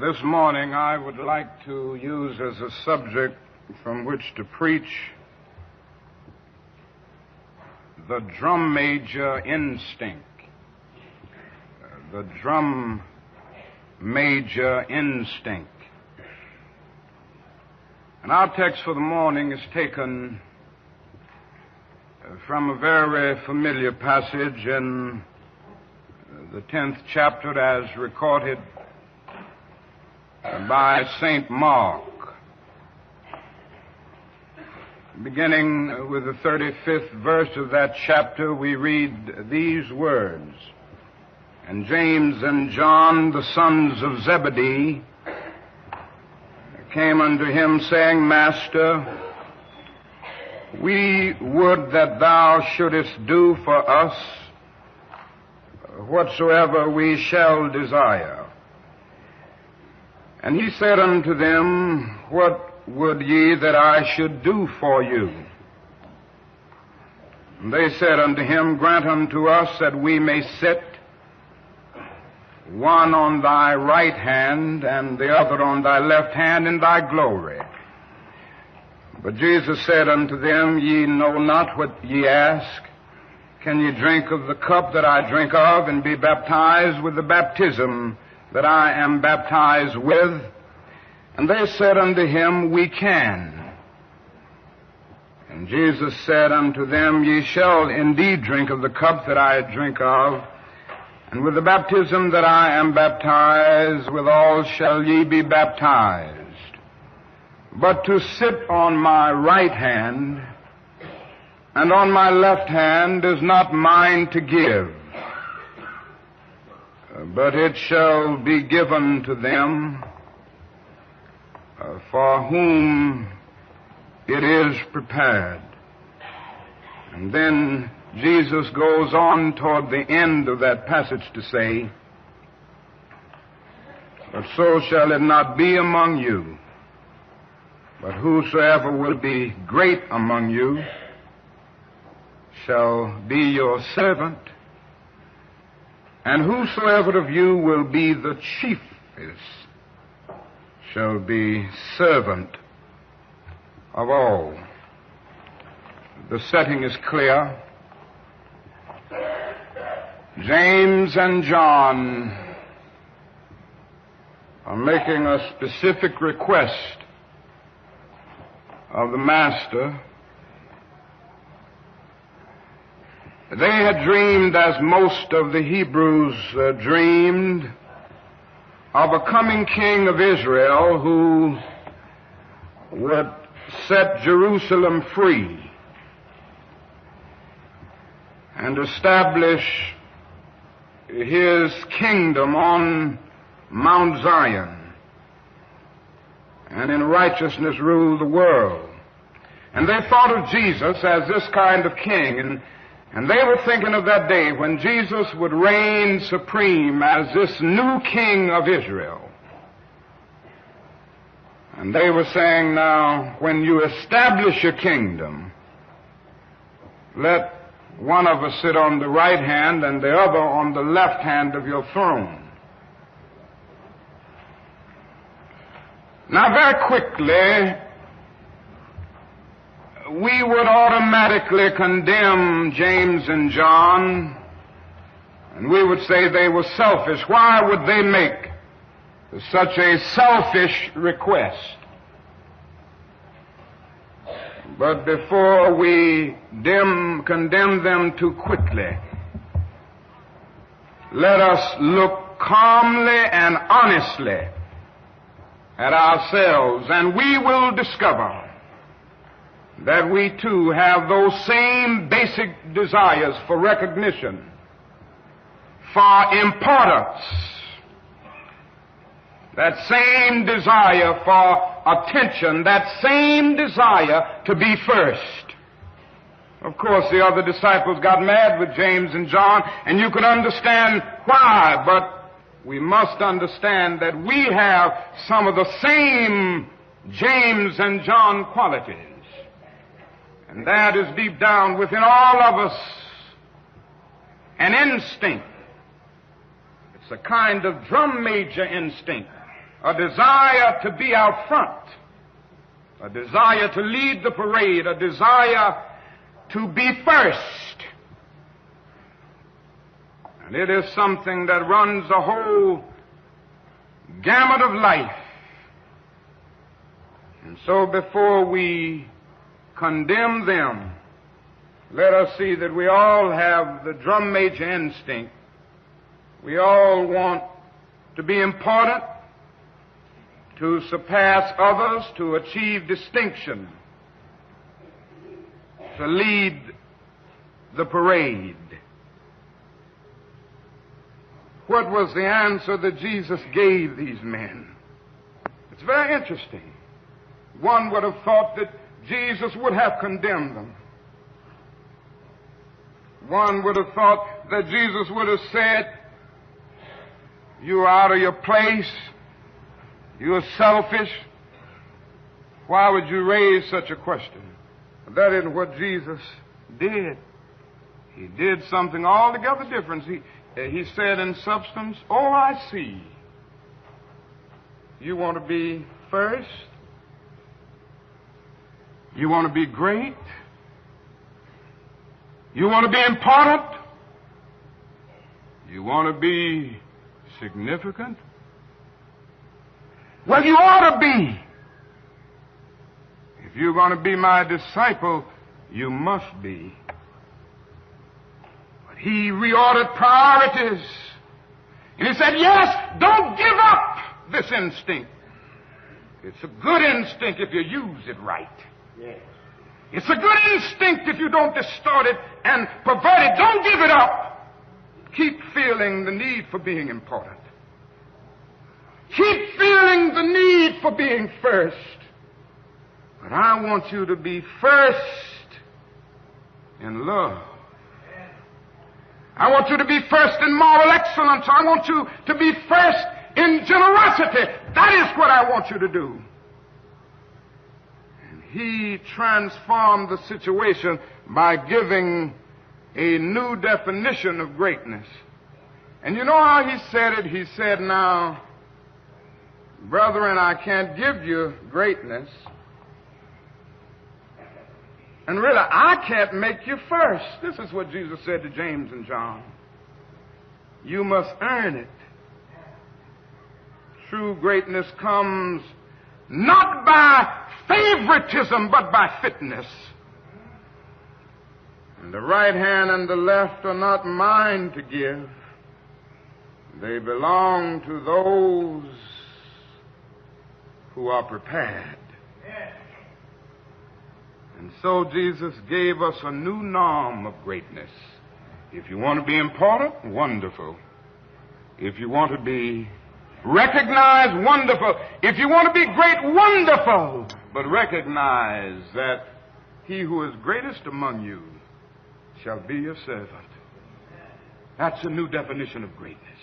This morning I would like to use as a subject from which to preach the drum major instinct. The drum major instinct. And our text for the morning is taken from a very familiar passage in the 10th chapter as recorded by St. Mark. Beginning with the 35th verse of that chapter, we read these words. And James and John, the sons of Zebedee, came unto him, saying, Master, we would that thou shouldest do for us whatsoever we shall desire. And he said unto them, What would ye that I should do for you? And they said unto him, Grant unto us that we may sit, one on thy right hand and the other on thy left hand in thy glory. But Jesus said unto them, Ye know not what ye ask. Can ye drink of the cup that I drink of, and be baptized with the baptism that I am baptized with? And they said unto him, We can. And Jesus said unto them, Ye shall indeed drink of the cup that I drink of, and with the baptism that I am baptized withal shall ye be baptized. But to sit on my right hand and on my left hand is not mine to give, but it shall be given to them for whom it is prepared. And then Jesus goes on toward the end of that passage to say, But so shall it not be among you, but whosoever will be great among you shall be your servant, and whosoever of you will be the chiefest shall be servant of all. The setting is clear. James and John are making a specific request of the Master. They had dreamed, as most of the Hebrews dreamed, of a coming king of Israel who would set Jerusalem free and establish his kingdom on Mount Zion and in righteousness rule the world. And they thought of Jesus as this kind of king, and they were thinking of that day when Jesus would reign supreme as this new king of Israel. And they were saying, now, when you establish your kingdom, let one of us sit on the right hand and the other on the left hand of your throne. Now, very quickly, we would automatically condemn James and John, and we would say they were selfish. Why would they make such a selfish request? But before we condemn them too quickly, let us look calmly and honestly at ourselves, and we will discover that we too have those same basic desires for recognition, for importance, that same desire for attention, that same desire to be first. Of course, the other disciples got mad with James and John, and you can understand why, but we must understand that we have some of the same James and John qualities. And that is deep down within all of us an instinct. It's a kind of drum major instinct a desire to be out front, a desire to lead the parade, a desire to be first. And it is something that runs the whole gamut of life. And so before we condemn them, let us see that we all have the drum major instinct. We all want to be important, to surpass others, to achieve distinction, to lead the parade. What was the answer that Jesus gave these men? It's very interesting. One would have thought that Jesus would have condemned them. One would have thought that Jesus would have said, "You are out of your place. You are selfish. Why would you raise such a question?" But that isn't what Jesus did. He did something altogether different. He said in substance, "Oh, I see. You want to be first? You want to be great? You want to be important? You want to be significant? Well, you ought to be. If you're going to be my disciple, you must be." But he reordered priorities. And he said, yes, don't give up this instinct. It's a good instinct if you use it right. Yes. It's a good instinct if you don't distort it and pervert it. Don't give it up. Keep feeling the need for being important. Keep feeling the need for being first. But I want you to be first in love. I want you to be first in moral excellence. I want you to be first in generosity. That is what I want you to do. And he transformed the situation by giving a new definition of greatness. And you know how he said it? He said, "Now, brethren, I can't give you greatness. And really, I can't make you first." This is what Jesus said to James and John. You must earn it. True greatness comes not by favoritism, but by fitness. And the right hand and the left are not mine to give. They belong to those who are prepared. And so Jesus gave us a new norm of greatness. If you want to be important, wonderful. If you want to be recognized, wonderful. If you want to be great, wonderful. But recognize that he who is greatest among you shall be your servant. That's a new definition of greatness.